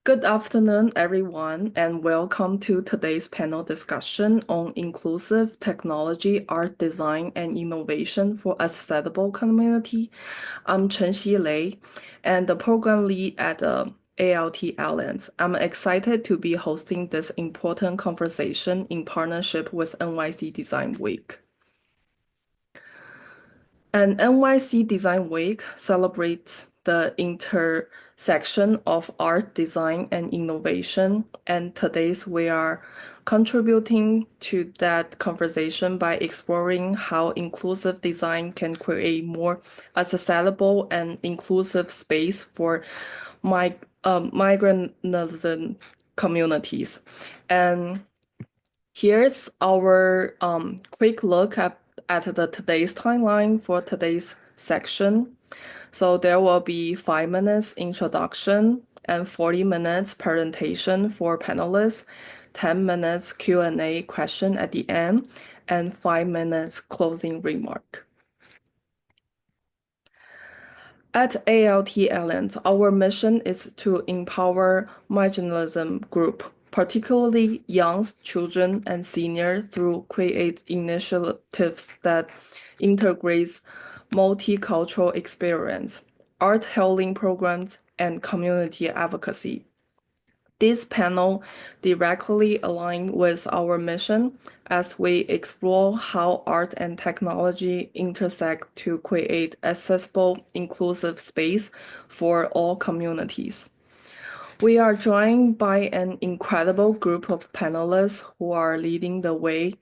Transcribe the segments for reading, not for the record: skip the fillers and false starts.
Good afternoon, everyone, and welcome to today's panel discussion on inclusive technology, art design, and innovation for accessible community. I'm Chen-Xi Lei, and the program lead at the ALT Alliance. I'm excited to be hosting this important conversation in partnership with NYC Design Week. And NYC Design Week celebrates the intersection of art, design, and innovation. And today we are contributing to that conversation by exploring how inclusive design can create more accessible and inclusive space for migrant communities. And here's our quick look at the today's timeline for today's section. So there will be 5 minutes introduction and 40 minutes presentation for panelists, 10 minutes Q&A question at the end, and 5 minutes closing remark. At ALT Alliance, our mission is to empower marginalism group, particularly young children and seniors, through create initiatives that integrates multicultural experience, art healing programs, and community advocacy. This panel directly aligns with our mission as we explore how art and technology intersect to create accessible, inclusive space for all communities. We are joined by an incredible group of panelists who are leading the way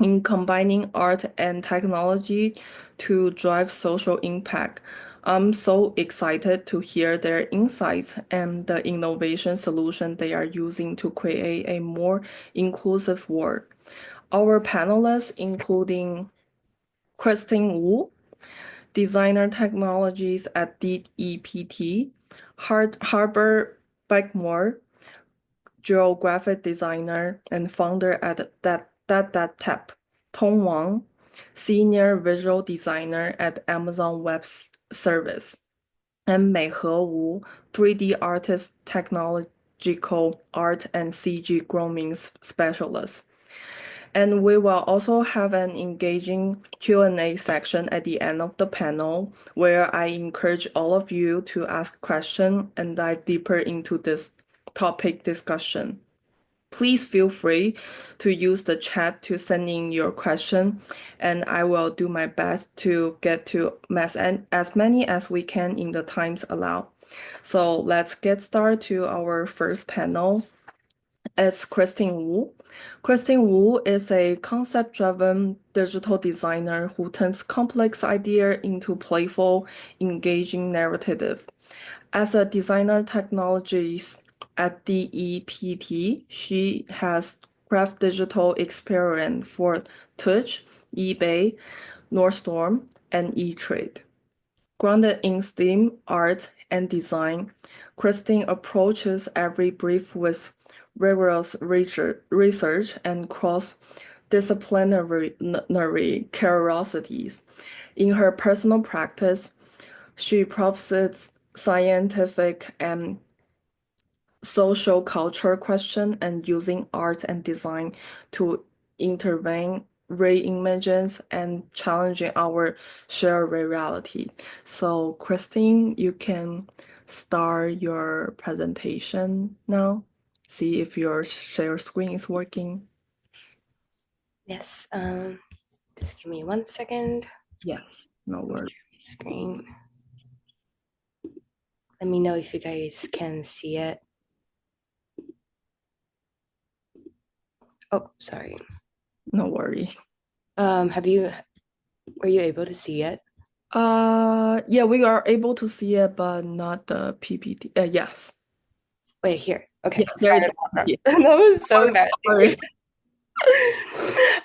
in combining art and technology to drive social impact. I'm so excited to hear their insights and the innovation solution they are using to create a more inclusive world. Our panelists, including Christine Wu, designer technologies at DEPT, Harbor Beckmore, geographic designer and founder at Tap, Tong Wang, senior visual designer at Amazon Web Service, and Meihe Wu, 3D artist, technological art, and CG grooming specialist. And we will also have an engaging Q&A section at the end of the panel where I encourage all of you to ask questions and dive deeper into this topic discussion. Please feel free to use the chat to send in your question, and I will do my best to get to as many as we can in the times allowed. So let's get started to our first panel. It's Christine Wu. Christine Wu is a concept-driven digital designer who turns complex ideas into playful, engaging narrative. As a designer technologist at DEPT, she has craft digital experience for Twitch, eBay, Nordstorm, and E-Trade. Grounded in STEAM, art, and design, Christine approaches every brief with rigorous research and cross-disciplinary curiosities. In her personal practice, she proposes scientific and social culture question and using art and design to intervene reimages and challenging our shared reality. So Christine, you can start your presentation now. See if your share screen is working. Yes, just give me 1 second. Yes, no worries. Screen. Let me know if you guys can see it. Oh, sorry. No worry. Were you able to see it? Yeah, we are able to see it, but not the PPT. Yes. Wait, here. Okay. Yeah, there you go. Yeah. That was so embarrassing. Sorry.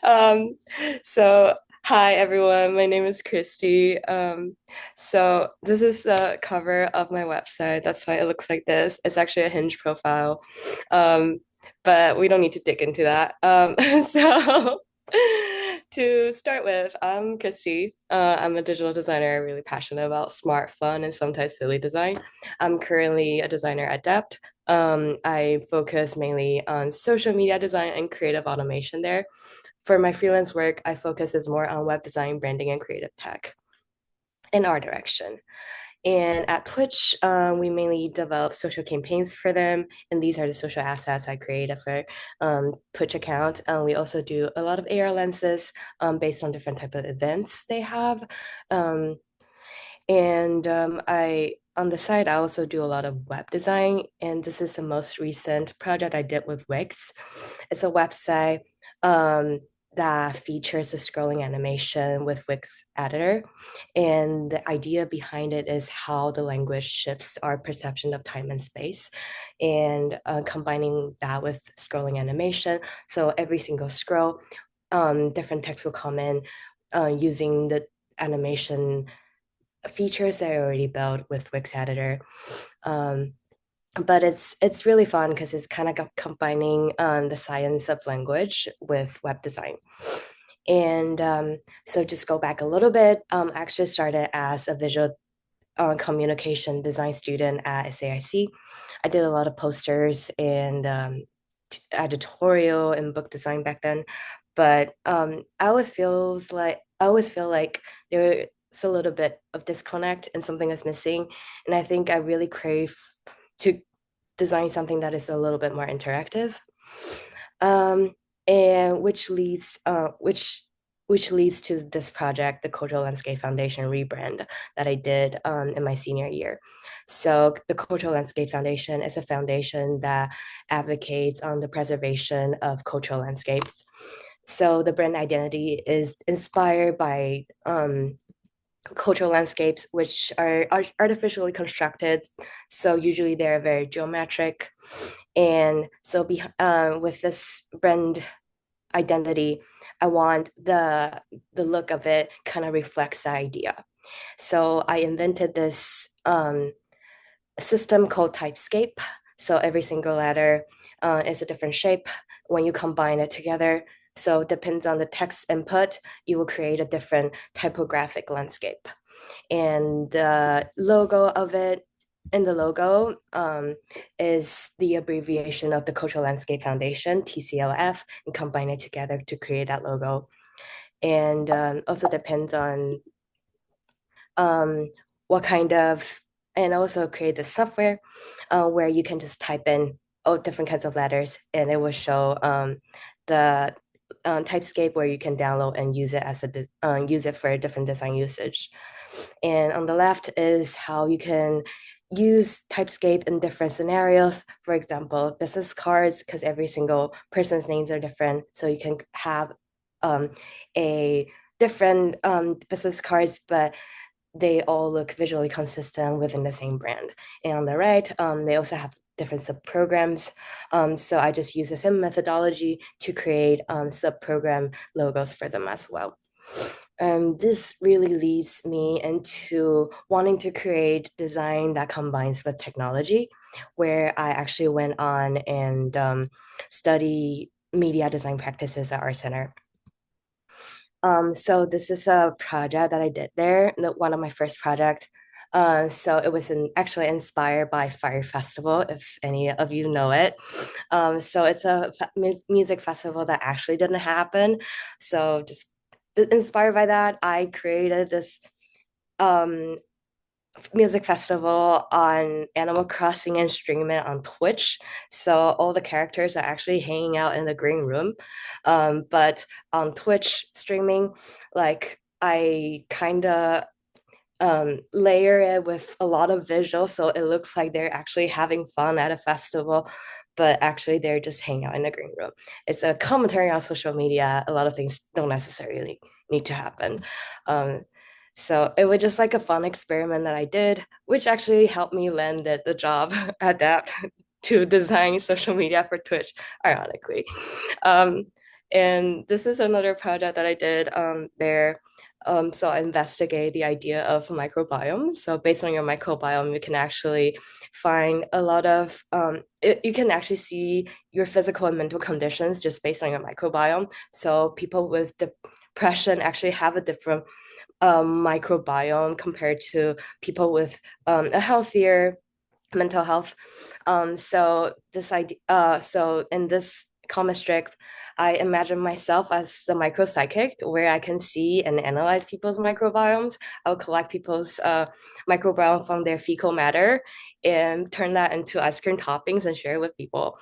Um, so hi everyone, my name is Christy. So this is the cover of my website. That's why it looks like this. It's actually a Hinge profile. But we don't need to dig into that. So to start with, I'm Christy. I'm a digital designer, really passionate about smart, fun, and sometimes silly design. I'm currently a designer at Dept. I focus mainly on social media design and creative automation there. For my freelance work, I focus is more on web design, branding, and creative tech in our direction. And at Twitch, we mainly develop social campaigns for them, and these are the social assets I created for Twitch account. We also do a lot of AR lenses based on different type of events they have. Um, and I on the side, I also do a lot of web design, and this is the most recent project I did with Wix. It's a website um, that features a scrolling animation with Wix editor, and the idea behind it is how the language shifts our perception of time and space, and combining that with scrolling animation. So every single scroll, different text will come in using the animation features that I already built with Wix Editor. Um, but it's really fun because it's kind of combining the science of language with web design. And so just go back a little bit. I actually started as a visual communication design student at SAIC. I did a lot of posters and editorial and book design back then, but I always feel like there's a little bit of disconnect and something is missing, and I think I really crave to design something that is a little bit more interactive, um, and which leads to this project, the Cultural Landscape Foundation rebrand that I did in my senior year. So the Cultural Landscape Foundation is a foundation that advocates on the preservation of cultural landscapes. So the brand identity is inspired by cultural landscapes, which are artificially constructed. So usually they're very geometric. And so with this brand identity, I want the look of it kind of reflects the idea. So I invented this system called Typescape. So every single letter is a different shape when you combine it together. So it depends on the text input, you will create a different typographic landscape. And the logo of it, and the logo is the abbreviation of the Cultural Landscape Foundation, TCLF, and combine it together to create that logo. And also depends on um, what kind of, and also create the software where you can just type in all different kinds of letters and it will show the Typescape where you can download and use it as use it for a different design usage. And on the left is how you can use Typescape in different scenarios. For example, business cards, because every single person's names are different. So you can have um, a different business cards, but they all look visually consistent within the same brand. And on the right, they also have different sub-programs. So I just use the same methodology to create sub-program logos for them as well. This really leads me into wanting to create design that combines with technology, where I actually went on and study media design practices at our center. So this is a project that I did there, one of my first projects. So it was actually inspired by Fire Festival, if any of you know it. So it's a music festival that actually didn't happen. So just inspired by that, I created this um, music festival on Animal Crossing and stream it on Twitch. So all the characters are actually hanging out in the green room. But on Twitch streaming, like I kind of layer it with a lot of visuals so it looks like they're actually having fun at a festival, but actually they're just hanging out in the green room. It's a commentary on social media. A lot of things don't necessarily need to happen. Um, so it was just like a fun experiment that I did, which actually helped me land the job at that to design social media for Twitch, ironically. Um, and this is another project that I did there. So I investigate the idea of microbiomes. So based on your microbiome, you can actually find a lot of, you can actually see your physical and mental conditions just based on your microbiome. So people with depression actually have a different microbiome compared to people with a healthier mental health. So in this comic strip, I imagine myself as the micropsychic, where I can see and analyze people's microbiomes. I'll collect people's microbiome from their fecal matter and turn that into ice cream toppings and share it with people.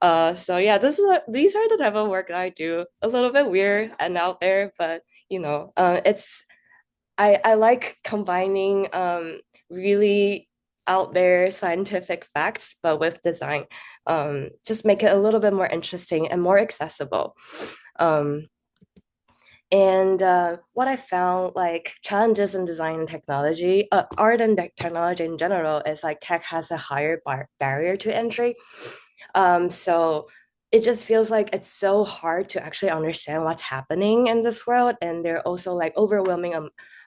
So yeah, these are the type of work that I do. A little bit weird and out there, but it's I like combining really out there scientific facts, but with design. Just make it a little bit more interesting and more accessible. Um, and what I found, like challenges in design and technology, art and technology in general, is like tech has a higher barrier to entry. So it just feels like it's so hard to actually understand what's happening in this world, and there are also like overwhelming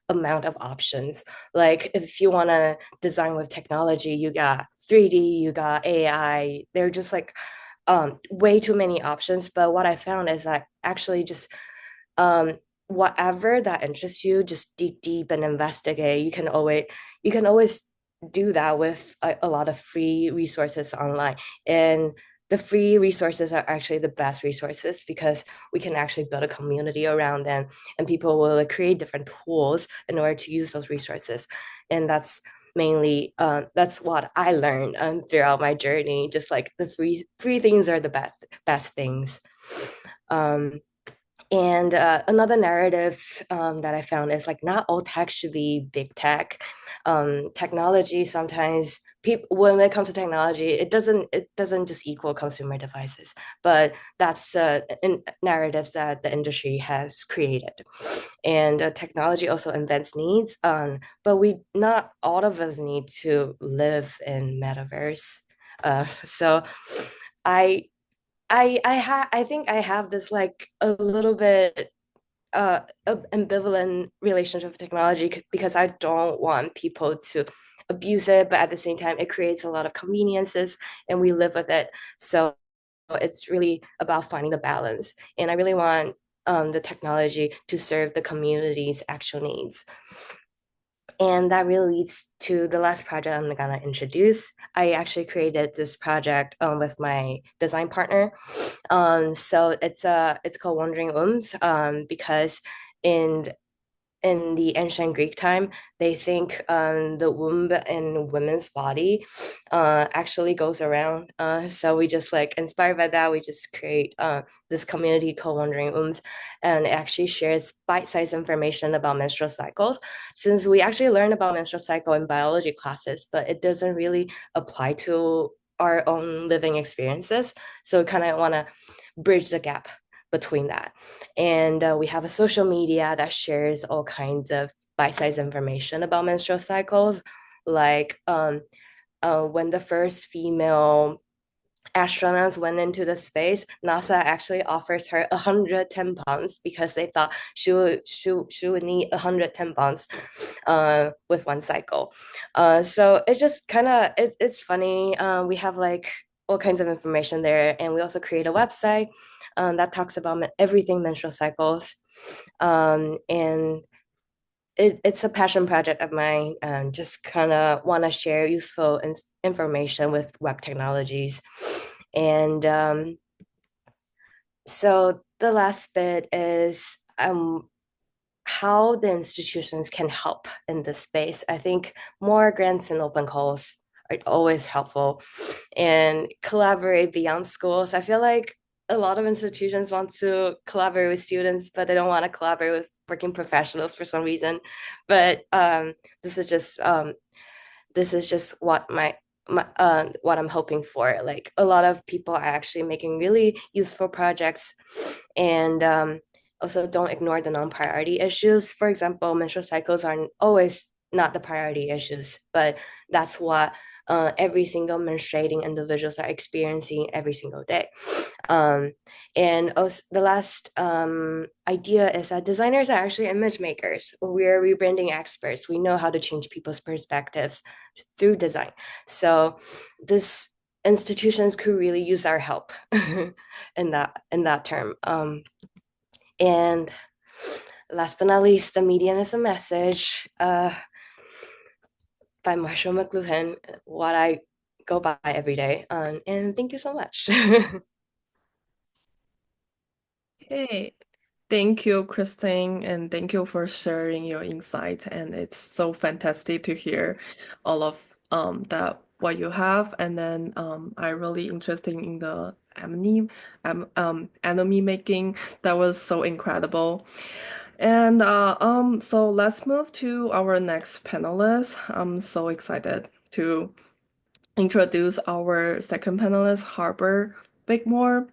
amount of options. Like if you want to design with technology, you got 3D, you got AI. They're just like way too many options. But what I found is that actually just um whatever that interests you, just dig deep and investigate. You can always do that with a lot of free resources online, and the free resources are actually the best resources because we can actually build a community around them, and people will like, create different tools in order to use those resources. And that's what I learned throughout my journey. Just like the free things are the best things. um and another narrative that I found is like not all tech should be big tech. Technology sometimes people when it comes to technology, it doesn't just equal consumer devices, but that's narratives that the industry has created. And technology also invents needs, but we not all of us need to live in metaverse. So I I think I have this like a little bit ambivalent relationship with technology because I don't want people to abuse it, but at the same time it creates a lot of conveniences and we live with it. So it's really about finding the balance. And I really want the technology to serve the community's actual needs. And that really leads to the last project I'm gonna introduce. I actually created this project with my design partner. So it's called Wandering Wombs because in in the ancient Greek time, they think the womb in women's body actually goes around. So we just like inspired by that, we just create this community called Wandering Wombs, and it actually shares bite-sized information about menstrual cycles. Since we actually learn about menstrual cycle in biology classes, but it doesn't really apply to our own living experiences. So kind of want to bridge the gap between that. And we have a social media that shares all kinds of bite-sized information about menstrual cycles, like when the first female astronauts went into the space, NASA actually offers her 110 pounds because they thought she would need 110 pounds with one cycle. So it just kind of it's funny. We have like all kinds of information there, and we also create a website that talks about everything menstrual cycles. And it's a passion project of mine. Just kind of want to share useful information with web technologies. And so the last bit is how the institutions can help in this space. I think more grants and open calls are always helpful, and collaborate beyond schools. I feel like a lot of institutions want to collaborate with students, but they don't want to collaborate with working professionals for some reason. But this is just what what I'm hoping for. Like a lot of people are actually making really useful projects, and also don't ignore the non-priority issues. For example, menstrual cycles aren't always not the priority issues, but that's what every single menstruating individuals are experiencing every single day. Um, and also the last idea is that designers are actually image makers. We're rebranding experts. We know how to change people's perspectives through design. So this institutions could really use our help in that term. And last but not least, the medium is a message by Marshall McLuhan. What I go by every day. And thank you so much. Hey, thank you, Christine, and thank you for sharing your insight. And it's so fantastic to hear all of that what you have. And then I really interested in the anime making. That was so incredible. And so let's move to our next panelist. I'm so excited to introduce our second panelist, Harper Bigmore.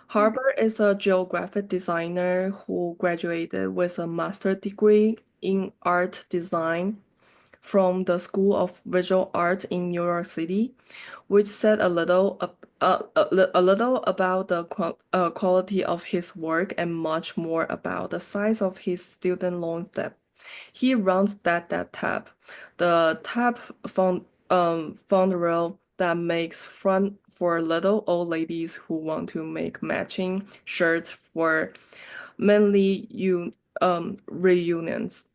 Harper is a geographic designer who graduated with a master's degree in art design from the School of Visual Arts in New York City, which said a little about the quality of his work and much more about the size of his student loan debt. He runs that tab, the tab fund rail that makes fun for little old ladies who want to make matching shirts for mainly reunions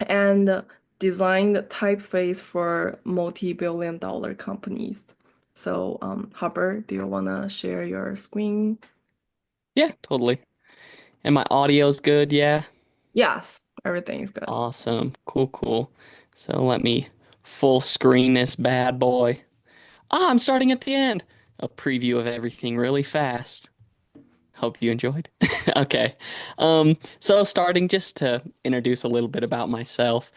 and design the typeface for multi-billion dollar companies. So, Harper, do you want to share your screen? Yeah, totally. And my audio's good, yeah? Yes, everything is good. Awesome. Cool, cool. So let me full screen this bad boy. Ah, I'm starting at the end. A preview of everything really fast. Hope you enjoyed. Okay. So starting just to introduce a little bit about myself.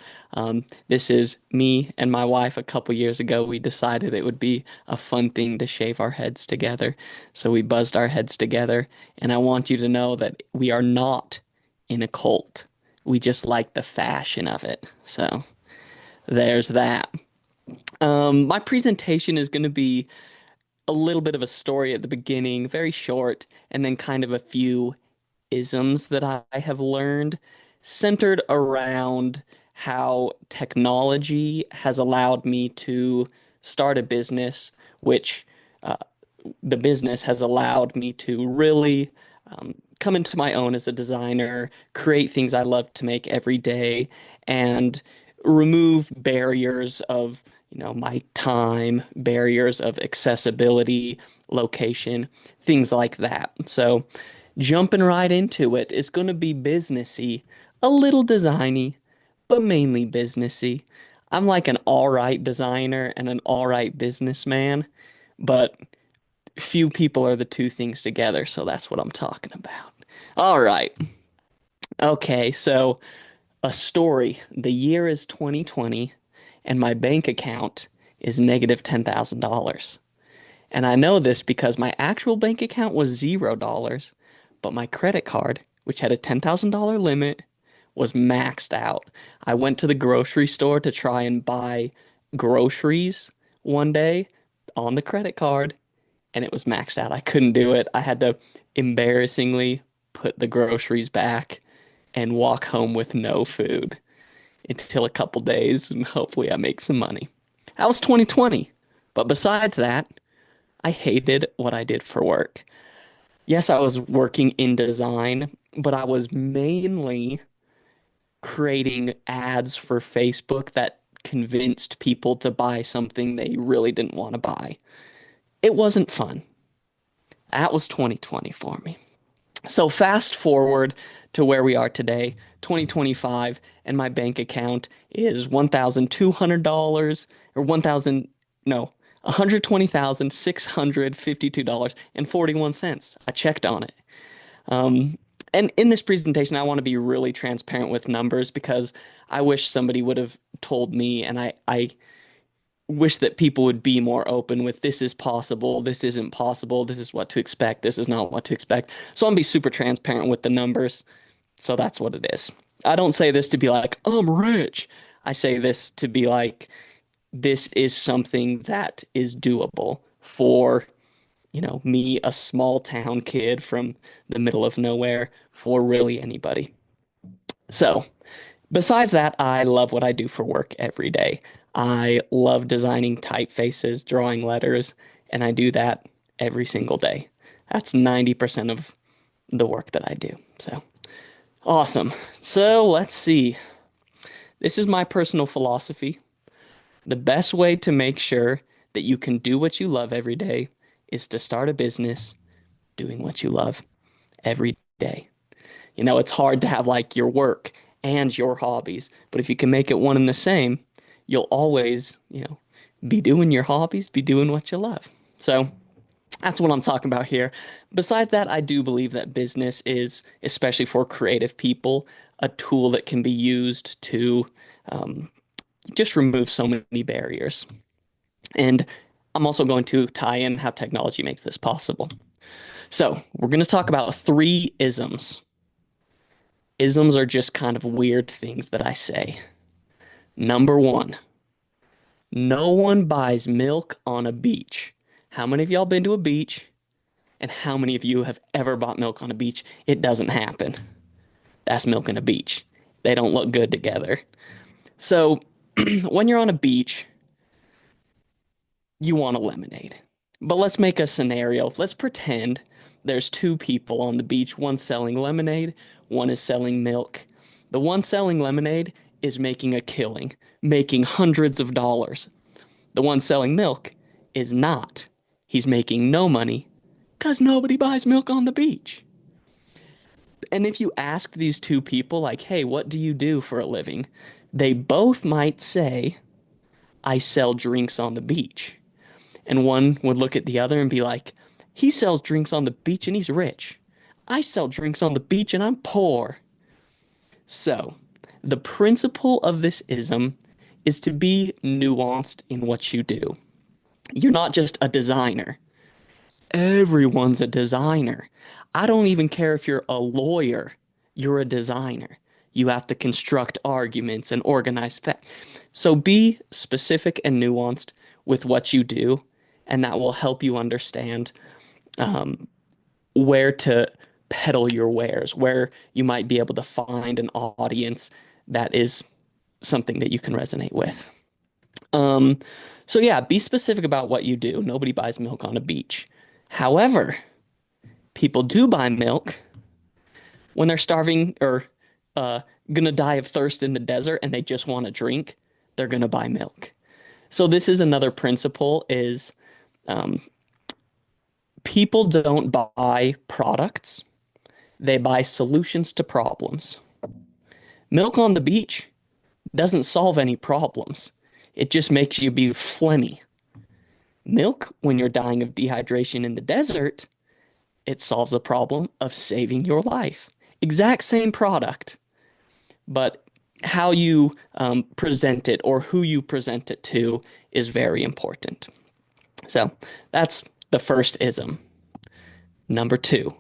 This is me and my wife a couple years ago. We decided it would be a fun thing to shave our heads together. So we buzzed our heads together, and I want you to know that we are not in a cult. We just like the fashion of it. So there's that. My presentation is going to be a little bit of a story at the beginning, very short, and then kind of a few isms that I have learned centered around how technology has allowed me to start a business, which uh, the business has allowed me to really come into my own as a designer, create things I love to make every day, and remove barriers of my time, barriers of accessibility, location, things like that. So jumping right into it is going to be businessy, a little designy, but mainly businessy. I'm like an all right designer and an all right businessman, but few people are the two things together, so that's what I'm talking about. All right. Okay, so a story. The year is 2020, and my bank account is negative $10,000. And I know this because my actual bank account was $0, but my credit card, which had a $10,000 limit, was maxed out. I went to the grocery store to try and buy groceries one day on the credit card, and it was maxed out. I couldn't do it. I had to embarrassingly put the groceries back and walk home with no food until a couple days, and hopefully I make some money. That was 2020. But besides that, I hated what I did for work. Yes, I was working in design, but I was mainly creating ads for Facebook that convinced people to buy something they really didn't want to buy. It wasn't fun. That was 2020 for me. So fast forward to where we are today, 2025, and my bank account is $1,200 or 1,000, no, $120,652.41. I checked on it. Um, and in this presentation, I want to be really transparent with numbers because I wish somebody would have told me, and I wish that people would be more open with this is possible, this isn't possible, this is what to expect, this is not what to expect. So I'm gonna be super transparent with the numbers. So that's what it is. I don't say this to be like, I'm rich. I say this to be like, this is something that is doable for, me, a small town kid from the middle of nowhere, for really anybody. So besides that, I love what I do for work every day. I love designing typefaces, drawing letters, and I do that every single day. That's 90% of the work that I do. So awesome. So let's see. This is my personal philosophy. The best way to make sure that you can do what you love every day is to start a business doing what you love every day. It's hard to have like your work and your hobbies, but if you can make it one and the same, you'll always, be doing your hobbies, be doing what you love. So that's what I'm talking about here. Besides that, I do believe that business is, especially for creative people, a tool that can be used to um, just remove so many barriers. And I'm also going to tie in how technology makes this possible. So we're going to talk about 3 isms. Isms are just kind of weird things that I say. Number 1, no one buys milk on a beach. How many of y'all been to a beach? And how many of you have ever bought milk on a beach? It doesn't happen. That's milk on a beach. They don't look good together. So when you're on a beach, you want a lemonade. But let's make a scenario. Let's pretend there's 2 people on the beach. One selling lemonade, one is selling milk. The one selling lemonade is making a killing, making hundreds of dollars. The one selling milk is not. He's making no money because nobody buys milk on the beach. And if you ask these 2 people, like, hey, what do you do for a living? They both might say, I sell drinks on the beach. And one would look at the other and be like, he sells drinks on the beach and he's rich. I sell drinks on the beach and I'm poor. So, the principle of this ism is to be nuanced in what you do. You're not just a designer. Everyone's a designer. I don't even care if you're a lawyer. You're a designer. You have to construct arguments and organize facts. So be specific and nuanced with what you do, and that will help you understand where to peddle your wares, where you might be able to find an audience that is something that you can resonate with. So yeah, be specific about what you do. Nobody buys milk on a beach. However, people do buy milk when they're starving or gonna die of thirst in the desert and they just want a drink. They're gonna buy milk. So this is another principle: is people don't buy products; they buy solutions to problems. Milk on the beach doesn't solve any problems. It just makes you be phlegmy. Milk, when you're dying of dehydration in the desert, it solves the problem of saving your life. Exact same product, but how you present it or who you present it to is very important. So that's the first ism. Number 2.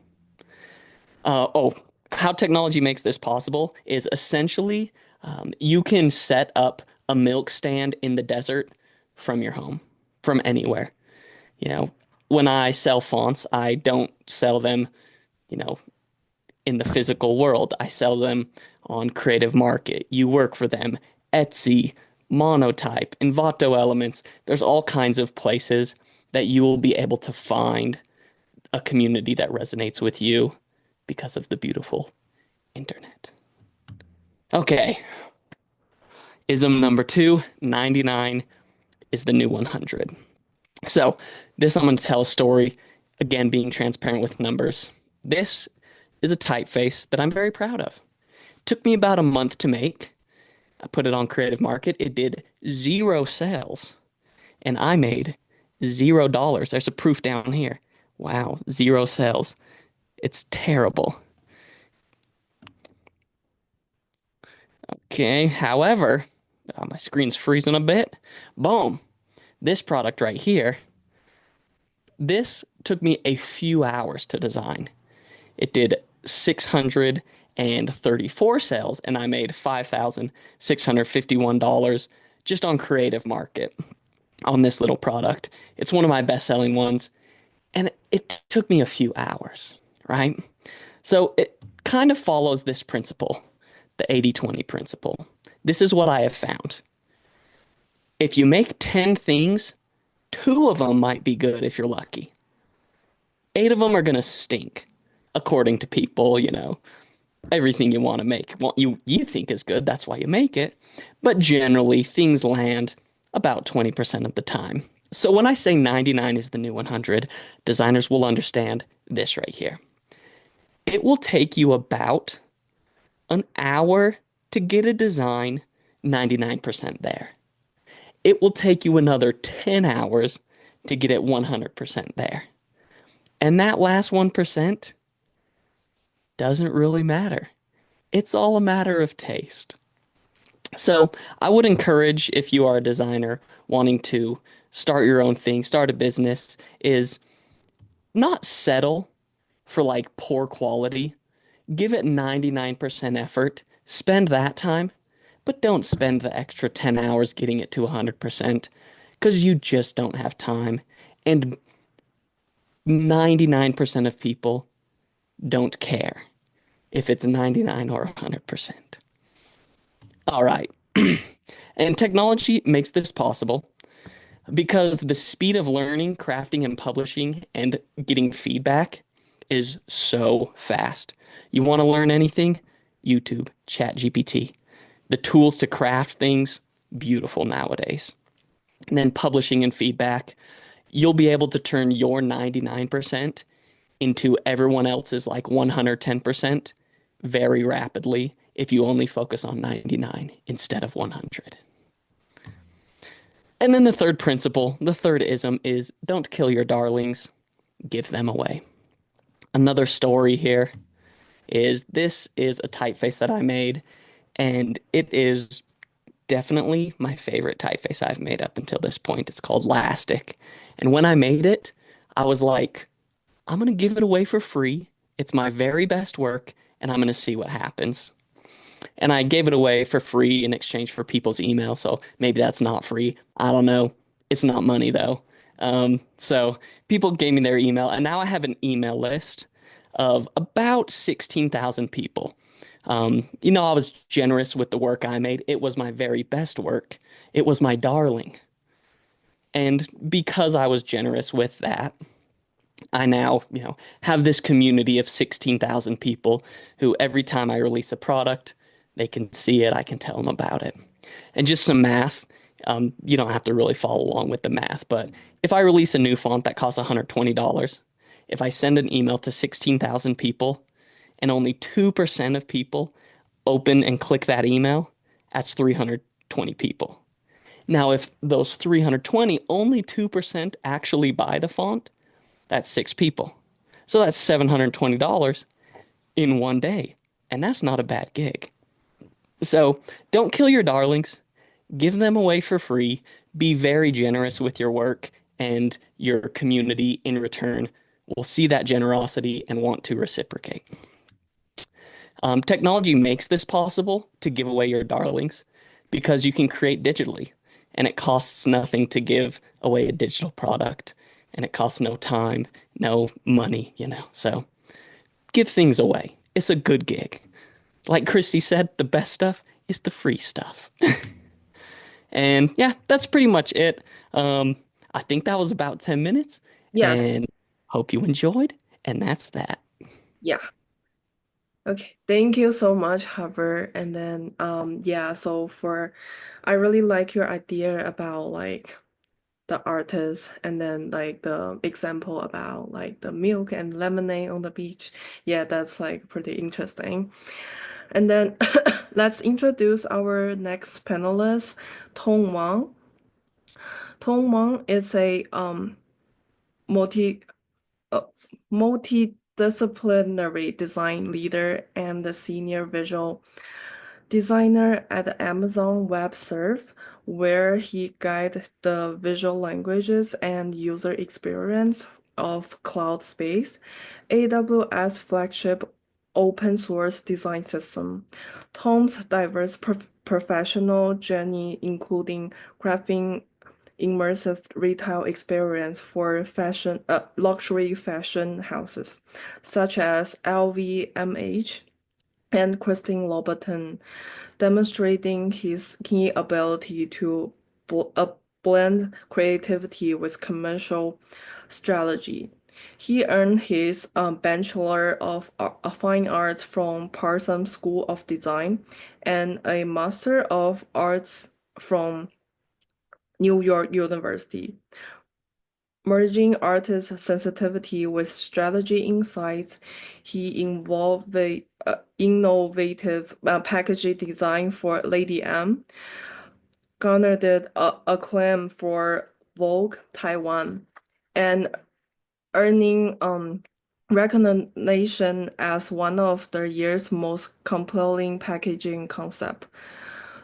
How technology makes this possible is essentially you can set up a milk stand in the desert from your home, from anywhere. When I sell fonts, I don't sell them, in the physical world. I sell them on Creative Market. You work for them, Etsy, Monotype, Envato Elements. There's all kinds of places that you will be able to find a community that resonates with you because of the beautiful internet. Okay. Ism number 2, 99 is the new 100. So this, I'm going to tell a story, again, being transparent with numbers. This is a typeface that I'm very proud of. It took me about a month to make. I put it on Creative Market. It did 0 sales, and I made $0. There's a proof down here. Wow, 0 sales. It's terrible. Okay, however, my screen's freezing a bit. Boom. This product right here, this took me a few hours to design. It did 634 sales, and I made $5,651 just on Creative Market on this little product. It's one of my best-selling ones, and it took me a few hours, right? So it kind of follows this principle, the 80-20 principle. This is what I have found. If you make 10 things, 2 of them might be good if you're lucky. 8 of them are going to stink, according to people, everything you want to make, what you think is good, that's why you make it. But generally, things land about 20% of the time. So when I say 99 is the new 100, designers will understand this right here. It will take you about an hour to get a design 99% there. It will take you another 10 hours to get it 100% there. And that last 1% doesn't really matter. It's all a matter of taste. So I would encourage, if you are a designer wanting to start your own thing, start a business, is not settle for like poor quality. Give it 99% effort. Spend that time, but don't spend the extra 10 hours getting it to 100% because you just don't have time. And 99% of people don't care if it's 99 or 100%. All right. And technology makes this possible because the speed of learning, crafting, and publishing and getting feedback is so fast. You want to learn anything? YouTube, ChatGPT. The tools to craft things, beautiful nowadays. And then publishing and feedback, you'll be able to turn your 99% into everyone else's like 110% very rapidly if you only focus on 99 instead of 100. And then the third principle, the third ism is don't kill your darlings, give them away. Another story here is this is a typeface that I made, and it is definitely my favorite typeface I've made up until this point. It's called Lastic. And when I made it, I was like, I'm going to give it away for free. It's my very best work, and I'm going to see what happens. And I gave it away for free in exchange for people's email. So maybe that's not free. I don't know. It's not money though. So people gave me their email, and now I have an email list of about 16,000 people. I was generous with the work I made. It was my very best work. It was my darling. And because I was generous with that, I now, have this community of 16,000 people who every time I release a product, they can see it, I can tell them about it. And just some math, you don't have to really follow along with the math, but if I release a new font that costs $120, if I send an email to 16,000 people and only 2% of people open and click that email, that's 320 people. Now, if those 320, only 2% actually buy the font, that's six people. So that's $720 in one day. And that's not a bad gig. So don't kill your darlings. Give them away for free. Be very generous with your work, and your community in return will see that generosity and want to reciprocate. Technology makes this possible to give away your darlings because you can create digitally, and it costs nothing to give away a digital product, and it costs no time, no money. So give things away. It's a good gig. Like Christy said, the best stuff is the free stuff. And yeah, that's pretty much it. I think that was about 10 minutes, Yeah, and hope you enjoyed. And that's that. yeah. Okay, thank you so much, Hubbard. And then, yeah, I really like your idea about like the artist and then like the example about like the milk and lemonade on the beach. Yeah, that's like pretty interesting. And then let's introduce our next panelist, Tong Wang. Tong Wang is a multi uh, multidisciplinary design leader and the senior visual designer at Amazon Web Service, where he guides the visual languages and user experience of Cloud Space, AWS flagship open source design system. Tom's diverse professional journey, including crafting immersive retail experience for luxury fashion houses, such as LVMH and Christine Louboutin, demonstrating his key ability to blend creativity with commercial strategy. He earned his Bachelor of Fine Arts from Parsons School of Design and a Master of Arts from New York University. Merging artist sensitivity with strategy insights, he involved the innovative packaging design for Lady M, garnered acclaim for Vogue Taiwan, and earning recognition as one of the year's most compelling packaging concept.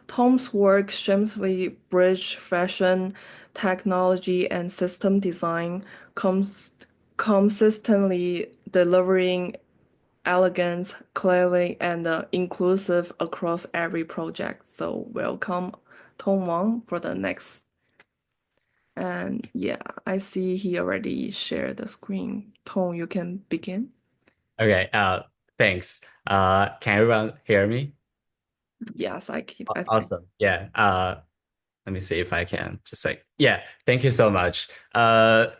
Tom's work shamelessly bridge fashion, technology, and system design, consistently delivering elegance, clearly, and inclusive across every project. So welcome Tom Wang for the next. And yeah, I see he already shared the screen. Tom, you can begin. Okay, thanks. Can everyone hear me? Yes, I think. Awesome. Yeah. Let me see if I can just like, yeah, thank you so much. Today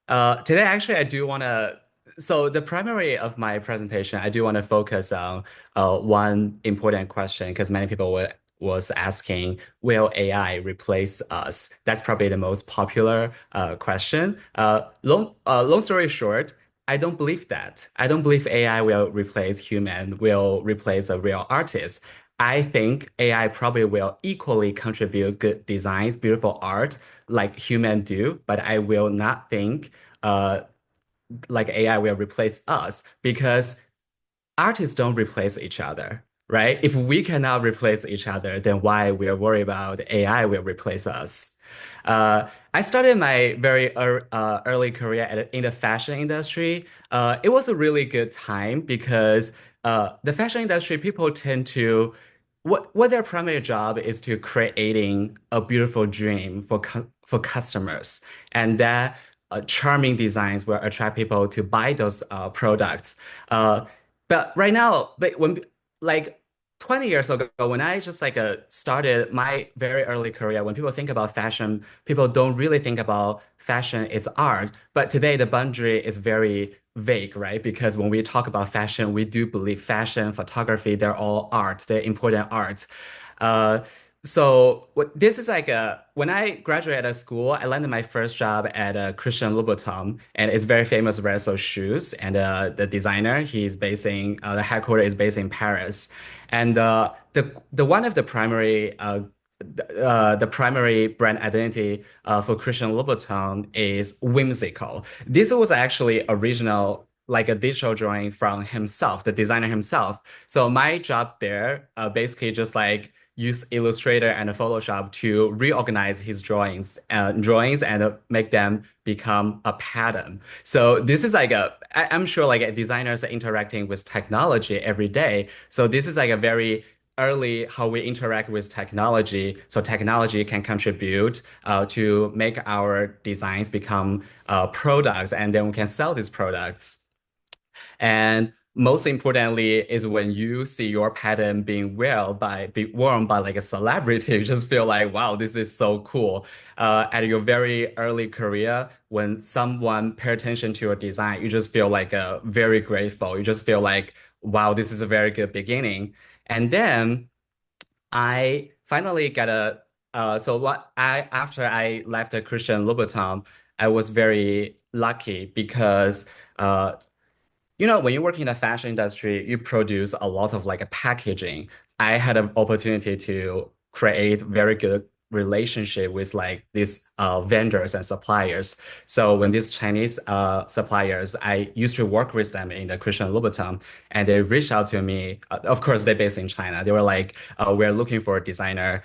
actually I do want to, so the primary of my presentation, I do want to focus on one important question because many people was asking, will AI replace us? That's probably the most popular question. Long story short, I don't believe that. I don't believe AI will replace human, will replace a real artist. I think AI probably will equally contribute good designs, beautiful art like human do, but I will not think like AI will replace us because artists don't replace each other, right? If we cannot replace each other, then why we are worried about AI will replace us? I started my very early career in the fashion industry. It was a really good time because the fashion industry, people tend to what their primary job is to creating a beautiful dream for customers, and that charming designs will attract people to buy those products. But right now, but when like 20 years ago, when I just like started my very early career, when people think about fashion, people don't really think about fashion, it's art. But today the boundary is very vague, right? Because when we talk about fashion, we do believe fashion, photography, they're all art, they're important art. Uh, this is like when I graduated at school, I landed my first job at Christian Louboutin, and it's very famous Verso shoes. And the designer, the headquarters is based in Paris. And the one of the primary brand identity for Christian Louboutin is whimsical. This was actually original, like a digital drawing from himself, the designer himself. So my job there, basically just like use Illustrator and Photoshop to reorganize his drawings and make them become a pattern. So this is like I'm sure like designers are interacting with technology every day. So this is like a very early how we interact with technology. So technology can contribute to make our designs become products, and then we can sell these products. And most importantly is when you see your pattern be worn by like a celebrity, you just feel like, wow, this is so cool. At your very early career, when someone pay attention to your design, you just feel like very grateful. You just feel like, wow, this is a very good beginning. And then I finally got a so what I after I left the Christian Louboutin, I was very lucky because when you work in the fashion industry, you produce a lot of like a packaging. I had an opportunity to create very good relationship with like these vendors and suppliers. So when these Chinese suppliers, I used to work with them in the Christian Louboutin, and they reached out to me. Of course, they're based in China. They were like, "We're looking for a designer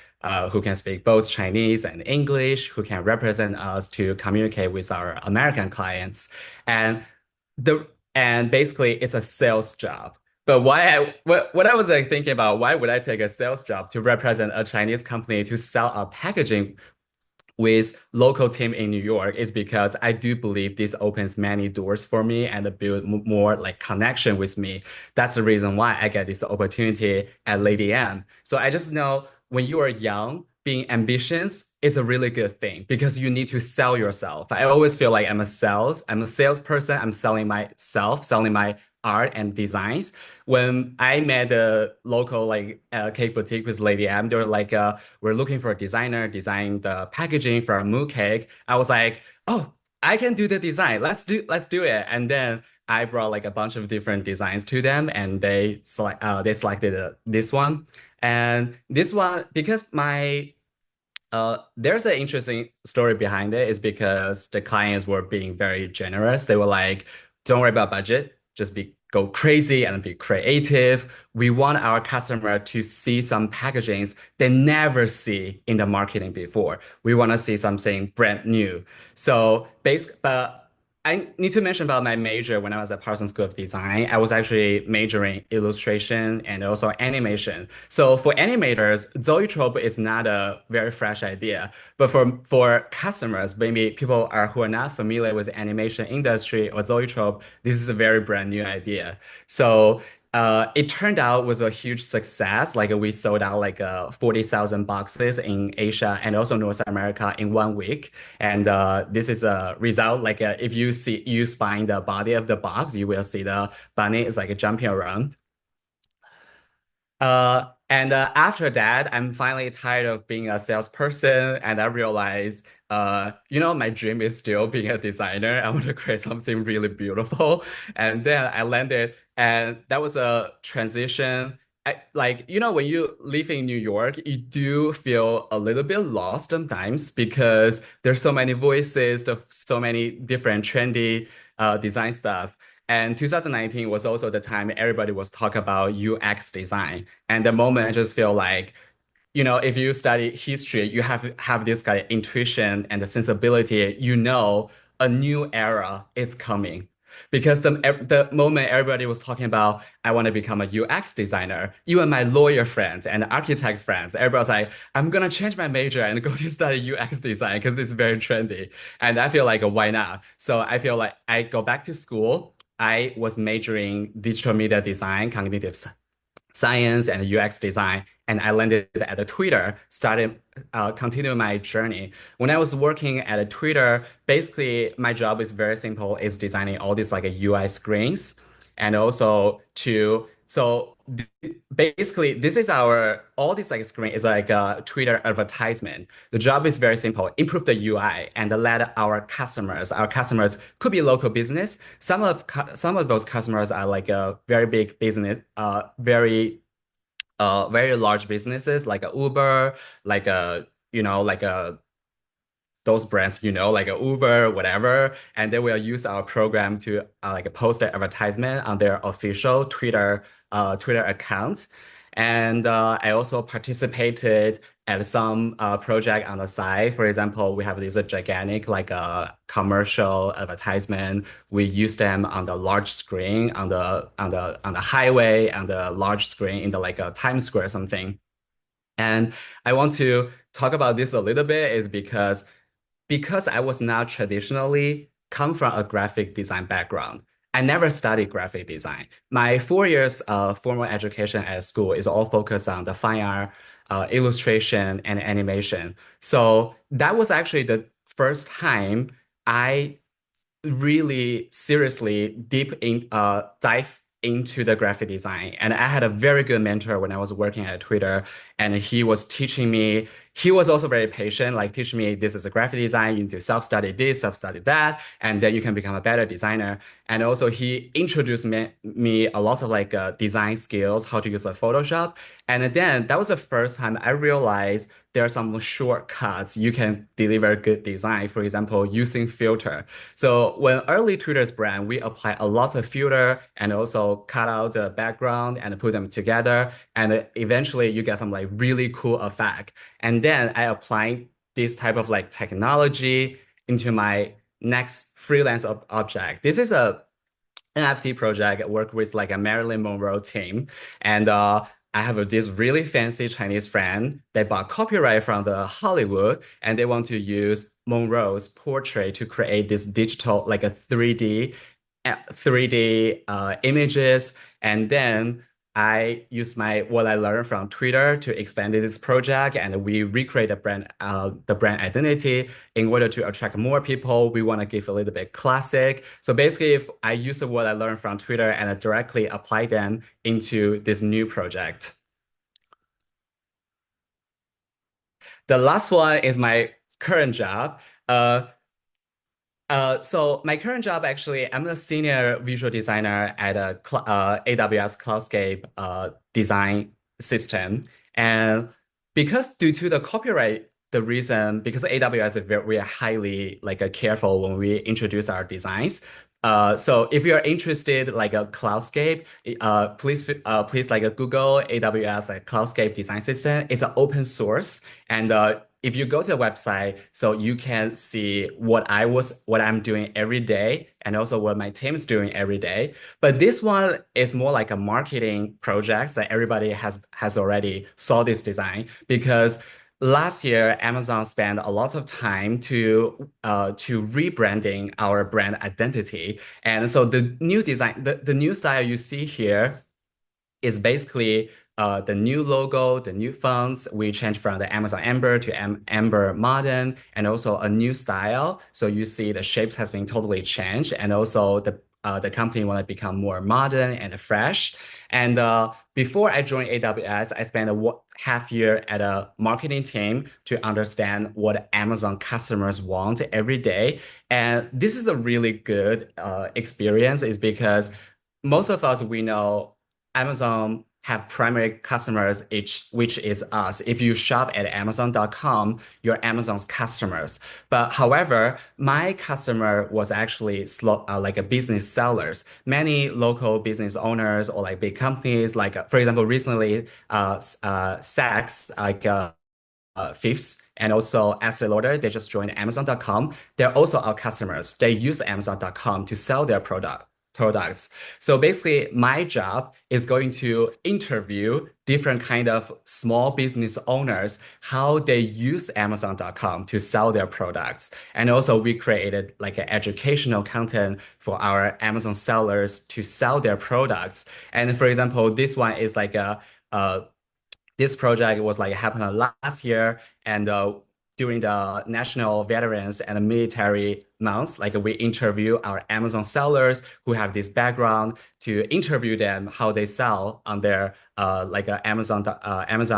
who can speak both Chinese and English, who can represent us to communicate with our American clients." And the and basically it's a sales job. But what I was like thinking about, why would I take a sales job to represent a Chinese company to sell our packaging with local team in New York is because I do believe this opens many doors for me and build more like connection with me. That's the reason why I get this opportunity at Lady M. So I just know when you are young, being ambitious is a really good thing because you need to sell yourself. I always feel like I'm a salesperson. I'm selling myself, selling my art and designs. When I met the local like cake boutique with Lady M, they were like, we're looking for a designer design the packaging for a moon cake. I was like, oh, I can do the design. Let's do it. And then I brought like a bunch of different designs to them, and they selected this one. And this one, because my there's an interesting story behind it, is because the clients were being very generous. They were like, don't worry about budget, just go crazy and be creative. We want our customer to see some packagings they never see in the marketing before. We want to see something brand new. But I need to mention about my major when I was at Parsons School of Design. I was actually majoring illustration and also animation. So for animators, zoetrope is not a very fresh idea. But for customers, maybe people who are not familiar with the animation industry or zoetrope, this is a very brand new idea. So it turned out was a huge success. Like we sold out like 40,000 boxes in Asia and also North America in 1 week. And this is a result. Like if you find the body of the box, you will see the bunny is like jumping around. And after that, I'm finally tired of being a salesperson, and I realized, my dream is still being a designer. I want to create something really beautiful. And then I landed, and that was a transition. When you live in New York, you do feel a little bit lost sometimes because there's so many voices, so many different trendy design stuff. And 2019 was also the time everybody was talking about UX design. And the moment I just feel like, if you study history, you have this kind of intuition and the sensibility, a new era is coming. Because the moment everybody was talking about, I want to become a UX designer, even my lawyer friends and architect friends, everybody was like, I'm gonna change my major and go to study UX design because it's very trendy. And I feel like, why not? So I feel like I go back to school. I was majoring digital media design, cognitive science, and UX design. And I landed at a Twitter, started continuing my journey. When I was working at a Twitter, basically my job is very simple, is designing all these like UI screens. And also basically this is all this like screen is like a Twitter advertisement. The job is very simple, improve the UI and let our customers could be local business. Some of those customers are like a very big business, very large businesses like a Uber, like a like a those brands, like a Uber, whatever, and they will use our program to like post their advertisement on their official Twitter account. And I also participated at some project on the side. For example, we have this gigantic like commercial advertisement. We use them on the large screen on the highway, on the large screen in the like a Times Square or something. And I want to talk about this a little bit is because I was not traditionally come from a graphic design background. I never studied graphic design. My 4 years of formal education at school is all focused on the fine art, illustration, and animation. So that was actually the first time I really seriously dive into the graphic design. And I had a very good mentor when I was working at Twitter, and he was teaching me. He was also very patient, like teaching me this is a graphic design. You need to self-study this, self-study that, and then you can become a better designer. And also he introduced me a lot of like design skills, how to use a Photoshop. And then that was the first time I realized there are some shortcuts you can deliver good design. For example, using filter. So when early Twitter's brand, we apply a lot of filter and also cut out the background and put them together. And eventually you get some like really cool effect. And then I apply this type of like technology into my next freelance object. This is a NFT project. I work with like a Marilyn Monroe team. And I have this really fancy Chinese friend. They bought copyright from the Hollywood and they want to use Monroe's portrait to create this digital, like a 3D images. And then I used what I learned from Twitter to expand this project, and we recreate the brand identity in order to attract more people. We want to give a little bit classic. So basically, if I use what I learned from Twitter and I directly apply them into this new project. The last one is my current job. So my current job, actually, I'm a senior visual designer at a cl AWS Cloudscape design system. And because due to the copyright, the reason, because AWS is very, very highly like careful when we introduce our designs. So if you're interested like a Cloudscape, please like Google AWS like Cloudscape design system. It's an open source, and if you go to the website, so you can see what I'm doing every day, and also what my team is doing every day. But this one is more like a marketing project that everybody has already saw this design, because last year Amazon spent a lot of time to rebranding our brand identity. And so the new design, the new style you see here is basically the new logo, the new fonts. We changed from the Amazon Amber to Amber Modern, and also a new style. So you see the shapes has been totally changed, and also the company want to become more modern and fresh. And before I joined AWS, I spent a half year at a marketing team to understand what Amazon customers want every day. And this is a really good experience, is because most of us, we know Amazon have primary customers, which is us. If you shop at Amazon.com, you're Amazon's customers. But however, my customer was actually like a business sellers. Many local business owners or like big companies, like for example, recently, Saks, like Fifths, and also Estee Lauder, they just joined Amazon.com. They're also our customers. They use Amazon.com to sell their products. So basically, my job is going to interview different kind of small business owners, how they use Amazon.com to sell their products. And also we created like an educational content for our Amazon sellers to sell their products. And for example, this one is like this project was like happened last year, and during the National Veterans and Military Months, like we interview our Amazon sellers who have this background, to interview them how they sell on their like a Amazon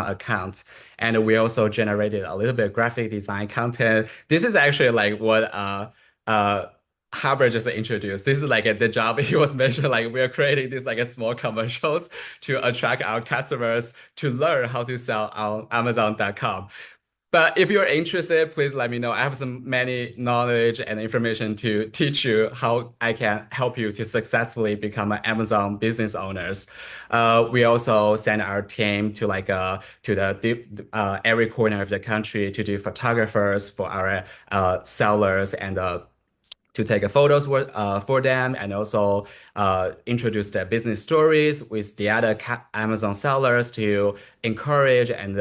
account. And we also generated a little bit of graphic design content. This is actually like what uh Harvard just introduced. This is like the job he was mentioned. Like we are creating this like a small commercials to attract our customers to learn how to sell on Amazon.com. But if you're interested, please let me know. I have some many knowledge and information to teach you how I can help you to successfully become an Amazon business owners. We also send our team to like to the every corner of the country to do photographers for our sellers, and to take photos for them, and also introduce their business stories with the other Amazon sellers to encourage and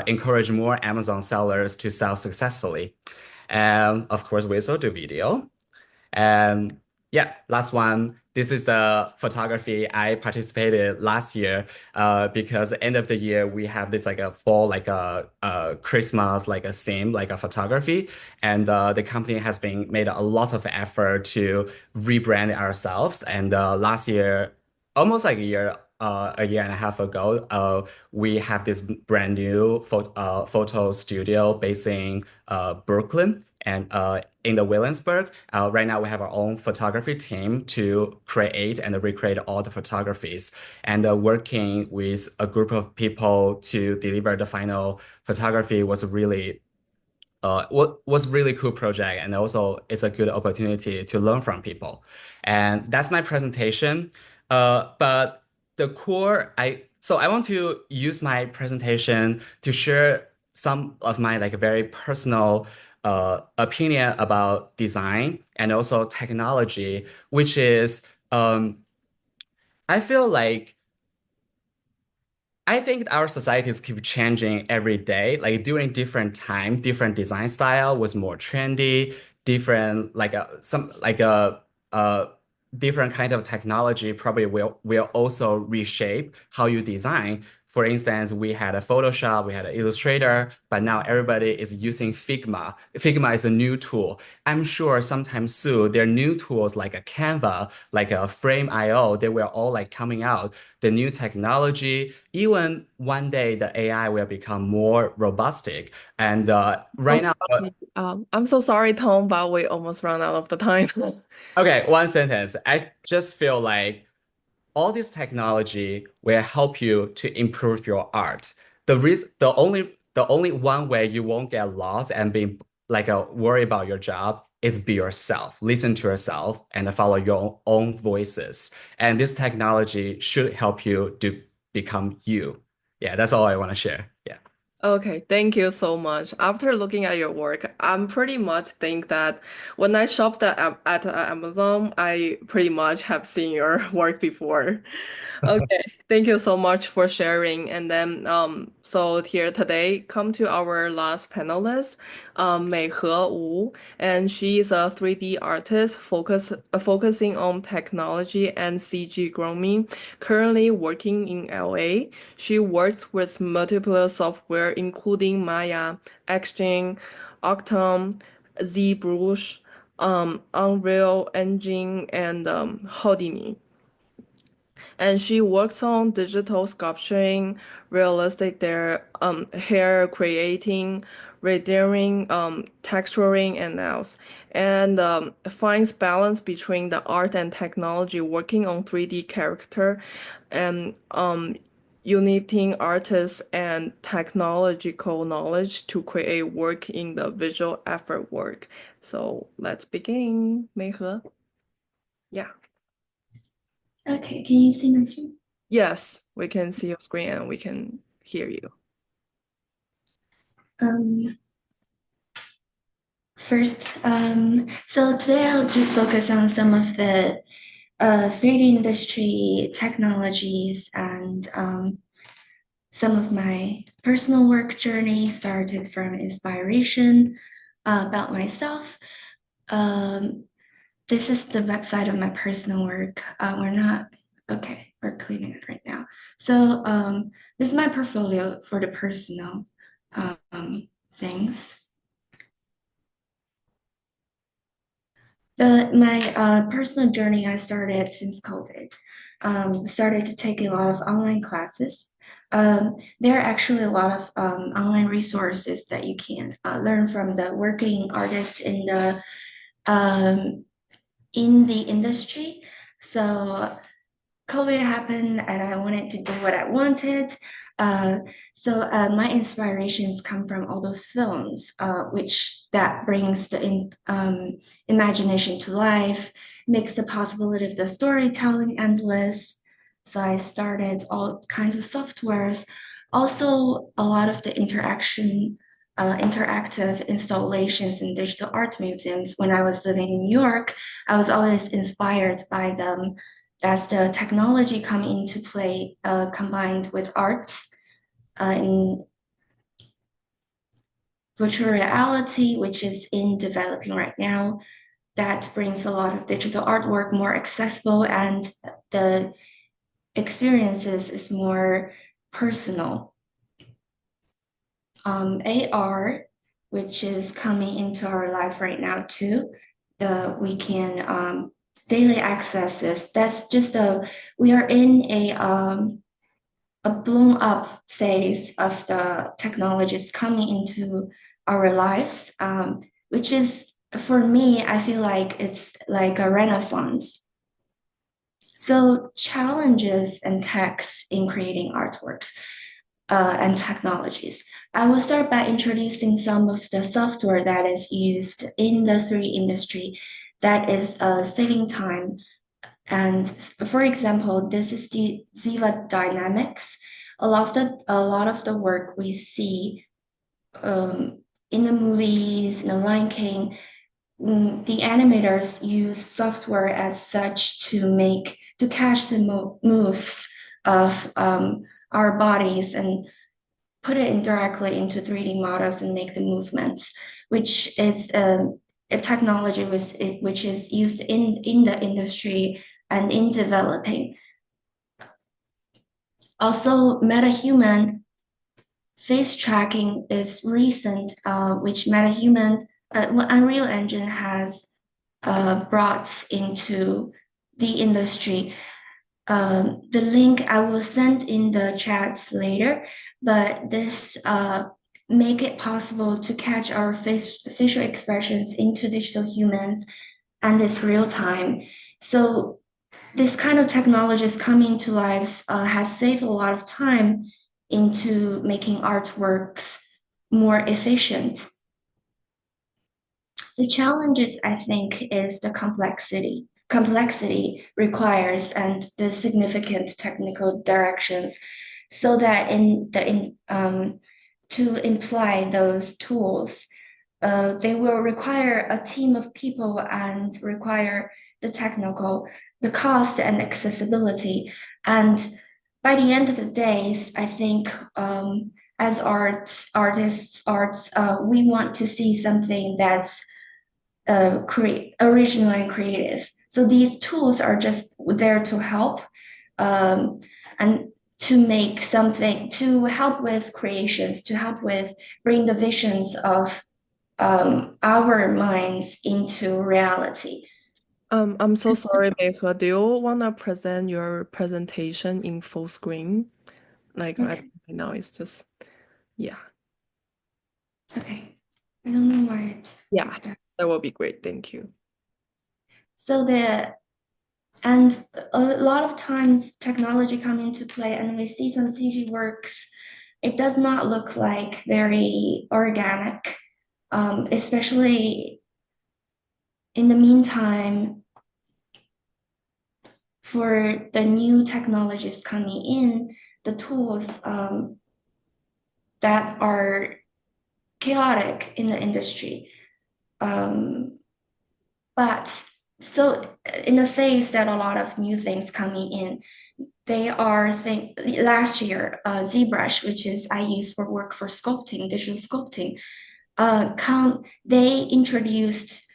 encourage more Amazon sellers to sell successfully. And of course, we also do video. And yeah, last one. This is the photography I participated last year, because end of the year we have this like a fall like a Christmas like a theme like a photography, and the company has been made a lot of effort to rebrand ourselves. And last year, almost like a year and a half ago, we have this brand new photo studio based in Brooklyn, and in the Williamsburg. Right now, we have our own photography team to create and recreate all the photographies, and working with a group of people to deliver the final photography was really what was really cool project, and also it's a good opportunity to learn from people. And that's my presentation. But the core, I want to use my presentation to share some of my like very personal opinion about design and also technology, which is I feel like I think our societies keep changing every day. Like during different time, different design style was more trendy, different like some like a different kind of technology probably will also reshape how you design. For instance, we had a Photoshop, we had an Illustrator, but now everybody is using Figma. Figma is a new tool. I'm sure sometime soon there are new tools like a Canva, like a Frame.io, they will all like coming out. The new technology, even one day the AI will become more robustic. And So right now, sorry. I'm so sorry, Tom, but we almost run out of the time. okay, one sentence. I just feel like all this technology will help you to improve your art. The only one way you won't get lost and be like a worry about your job is be yourself. Listen to yourself and follow your own voices. And this technology should help you to become you. Yeah, that's all I want to share. Yeah. Okay, thank you so much. After looking at your work, I'm pretty much think that when I shopped at Amazon, I pretty much have seen your work before. Okay, thank you so much for sharing. And then, so here today, come to our last panelist, Meihe Wu, and she is a 3D artist focusing on technology and CG grooming, currently working in LA. She works with multiple software, including Maya, Xgen, Octom, ZBrush, Unreal Engine, and Houdini. And she works on digital sculpturing, realistic hair creating, rendering, texturing, and else, and finds balance between the art and technology, working on 3D character, and uniting artists and technological knowledge to create work in the visual effort work. So let's begin, Meihe. Yeah. Okay, can you see my screen? Yes, we can see your screen and we can hear you. So today I'll just focus on some of the 3D industry technologies and some of my personal work journey started from inspiration about myself. This is the website of my personal work. We're cleaning it right now. So this is my portfolio for the personal things. My personal journey I started since COVID. Started to take a lot of online classes. There are actually a lot of online resources that you can learn from the working artists in the industry. So COVID happened and I wanted to do what I wanted. My inspirations come from all those films, which that brings the imagination to life, makes the possibility of the storytelling endless. So I started all kinds of softwares. Also, a lot of the interactive installations in digital art museums. When I was living in New York, I was always inspired by them as the technology come into play, combined with art in virtual reality, which is in developing right now. That brings a lot of digital artwork more accessible and the experiences is more personal. AR, which is coming into our life right now too. We can daily access this. That's just we are in a blown up phase of the technologies coming into our lives, which is for me, I feel like it's like a renaissance. So challenges and techs in creating artworks and technologies. I will start by introducing some of the software that is used in the 3D industry that is saving time. And for example, this is the Ziva Dynamics. A lot of the work we see in the movies, in the Lion King, the animators use software as such to catch the moves of our bodies and put it directly into 3D models and make the movements, which is a technology which is used in the industry and in developing. Also, MetaHuman face tracking is recent, which Unreal Engine has brought into the industry. The link I will send in the chat later, but this make it possible to catch our facial expressions into digital humans, and it's real time. So this kind of technologies coming to life has saved a lot of time into making artworks more efficient. The challenges, I think, is the complexity. Complexity requires and the significant technical directions, so that to imply those tools, they will require a team of people and require the cost and accessibility. And by the end of the day, I think as artists, we want to see something that's original and creative. So these tools are just there to help, and to make something, to help with creations, to help with bring the visions of our minds into reality. I'm so sorry, Meihe. Do you want to present your presentation in full screen? Like Okay. right now, it's just, yeah. Okay. I don't know why it Yeah, did that. that will be great. Thank you. So and a lot of times technology come into play, and we see some CG works. It does not look like very organic, especially in the meantime, for the new technologies coming in, the tools that are chaotic in the industry. But so in the phase that a lot of new things coming in, last year, ZBrush, which is I use for work for sculpting, digital sculpting, they introduced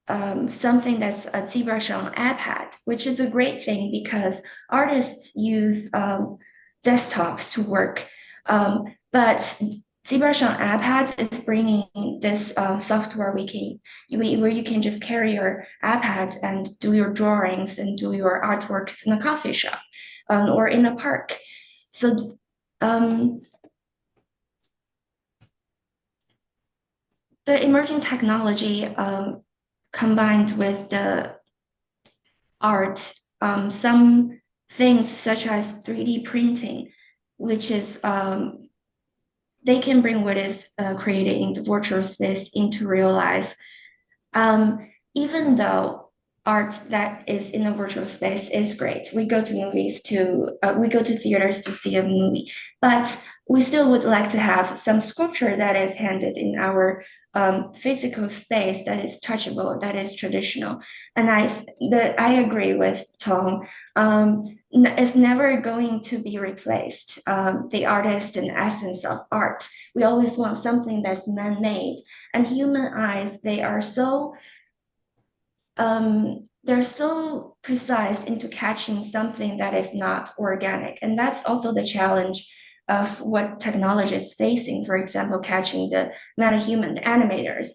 something that's a ZBrush on iPad, which is a great thing because artists use desktops to work. But ZBrush on iPad is bringing this software where you can just carry your iPad and do your drawings and do your artworks in a coffee shop or in a park. So the emerging technology combined with the art, some things such as 3D printing, which is they can bring what is created in the virtual space into real life. Even though art that is in a virtual space is great, we go to theaters to see a movie, but we still would like to have some sculpture that is handed in our physical space, that is touchable, that is traditional. And I agree with Tom. It's never going to be replaced. The artist and essence of art. We always want something that's man-made. And human eyes, they're so precise into catching something that is not organic. And that's also the challenge of what technology is facing. For example, catching the metahuman animators.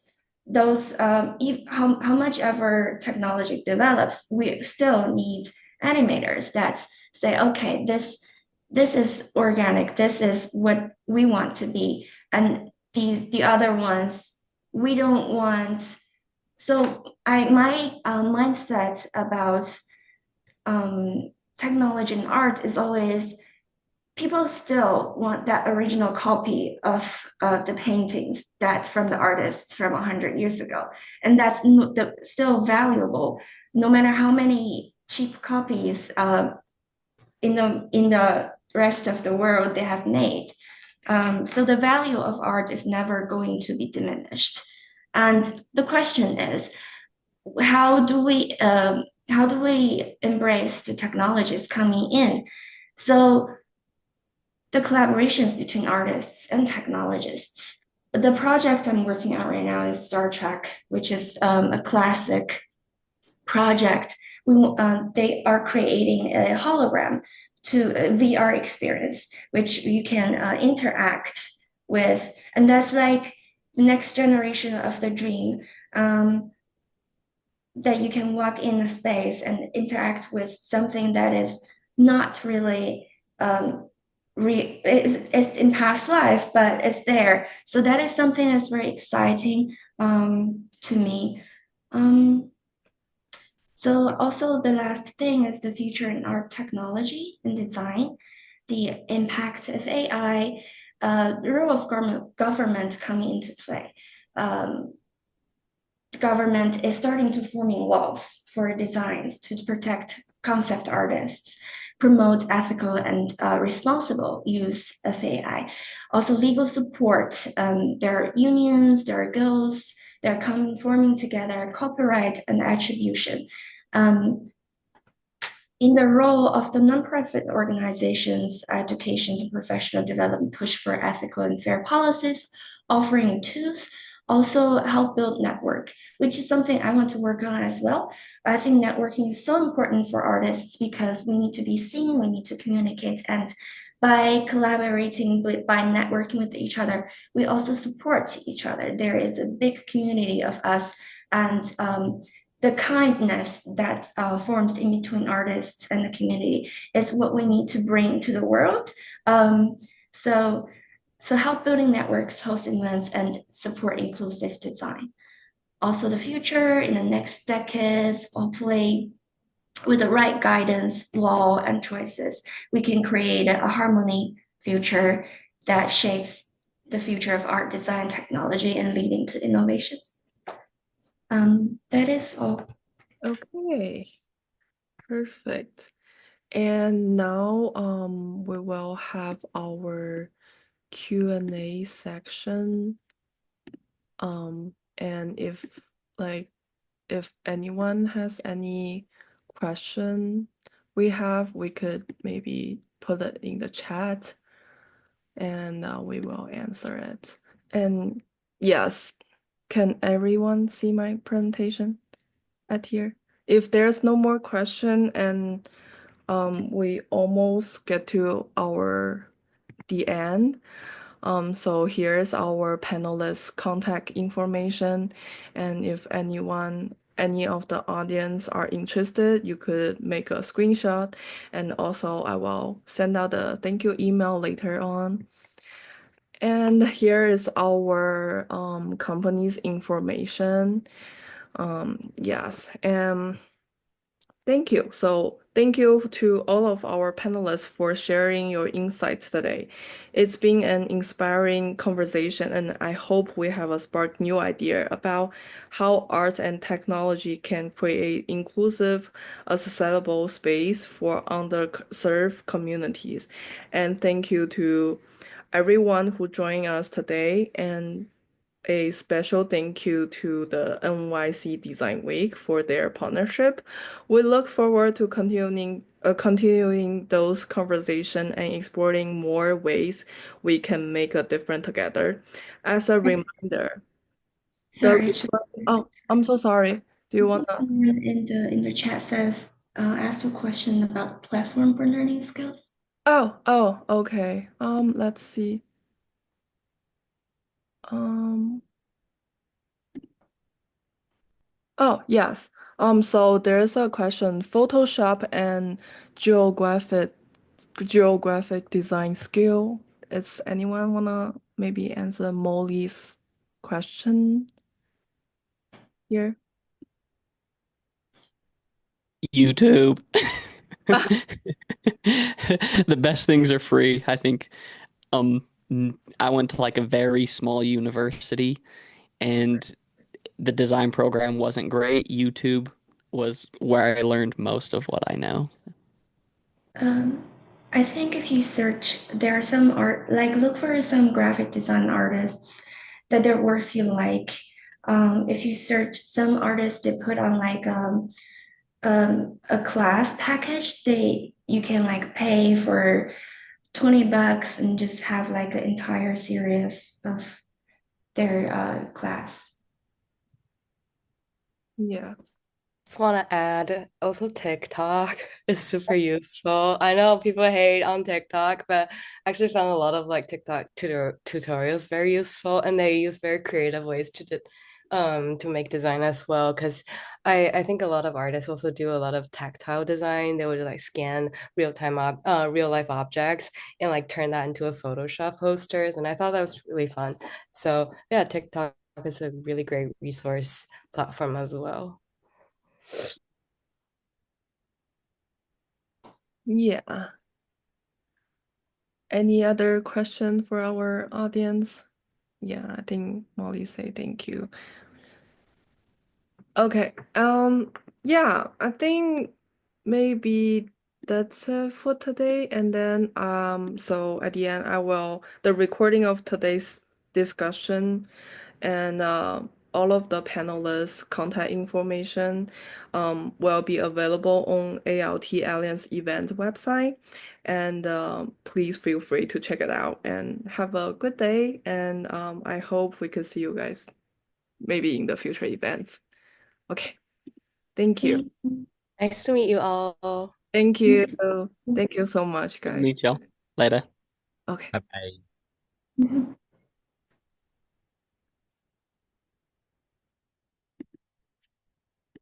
Those how much ever technology develops, we still need animators that say, okay, this is organic, this is what we want to be, and the other ones we don't want. So my mindset about technology and art is always, people still want that original copy of the paintings that's from the artists from 100 years ago, and that's still valuable, no matter how many cheap copies in the rest of the world they have made. So the value of art is never going to be diminished. And the question is, how do we embrace the technologies coming in? So the collaborations between artists and technologists. The project I'm working on right now is Star Trek, which is a classic project they are creating a hologram to a VR experience, which you can interact with, and that's like the next generation of the dream. That you can walk in a space and interact with something that is not really it's in past life, but it's there. So that is something that's very exciting to me. Um, so also the last thing is the future in art technology and design, the impact of AI, the role of government coming into play. The government is starting to forming laws for designs to protect concept artists, promote ethical and responsible use of AI. Also, legal support. There are unions, there are guilds, they're coming forming together, copyright and attribution. In the role of the nonprofit organizations, educations and professional development push for ethical and fair policies, offering tools, also help build network, which is something I want to work on as well. I think networking is so important for artists because we need to be seen, we need to communicate, and by collaborating, by networking with each other, we also support each other. There is a big community of us, and the kindness that forms in between artists and the community is what we need to bring to the world. So, so help building networks, host events, and support inclusive design. Also, the future in the next decades, hopefully, with the right guidance, law, and choices, we can create a harmony future that shapes the future of art, design, technology, and leading to innovations. That is all. Okay, perfect. And now we will have our Q&A section. And if anyone has any question we could maybe put it in the chat and we will answer it. And yes, can everyone see my presentation at here? If there's no more question and we almost get to the end. So here's our panelists' contact information, and if any of the audience are interested, you could make a screenshot, and also I will send out a thank you email later on. And here is our company's information. Yes, and thank you. So thank you to all of our panelists for sharing your insights today. It's been an inspiring conversation, and I hope we have sparked new idea about how art and technology can create inclusive, accessible space for underserved communities. And thank you to everyone who joined us today, and a special thank you to the NYC Design Week for their partnership. We look forward to continuing those conversations and exploring more ways we can make a difference together. As a reminder, Sorry, I'm so sorry. Do you want to? someone in the chat says asked a question about platform for learning skills. Oh, okay. Let's see. Oh, yes. So there's a question, Photoshop and geographic design skill. Is anyone wanna maybe answer Molly's question here? YouTube. The best things are free. I think I went to like a very small university and the design program wasn't great. YouTube was where I learned most of what I know. I think if you search, there are some art, like look for some graphic design artists that their works you like. If you search some artists, they put on like a class package. You can like pay for $20 and just have like an entire series of their class. Yeah. Just want to add also TikTok is super useful. I know people hate on TikTok, but I actually found a lot of like TikTok tutorials very useful, and they use very creative ways to make design as well. Because I think a lot of artists also do a lot of tactile design. They would like scan real life objects and like turn that into a Photoshop posters, and I thought that was really fun. So yeah, TikTok is a really great resource platform as well. Yeah. Any other question for our audience? Yeah, I think Molly say thank you. Okay. Yeah, I think maybe that's it for today. And then so at the end the recording of today's discussion and all of the panelists' contact information will be available on ALT Alliance event website. And please feel free to check it out and have a good day. And I hope we could see you guys maybe in the future events. Okay, thank you. Nice to meet you all. Thank you. Thank you so much, Good to guys. meet y'all. Later. Okay. Bye bye. Mhm.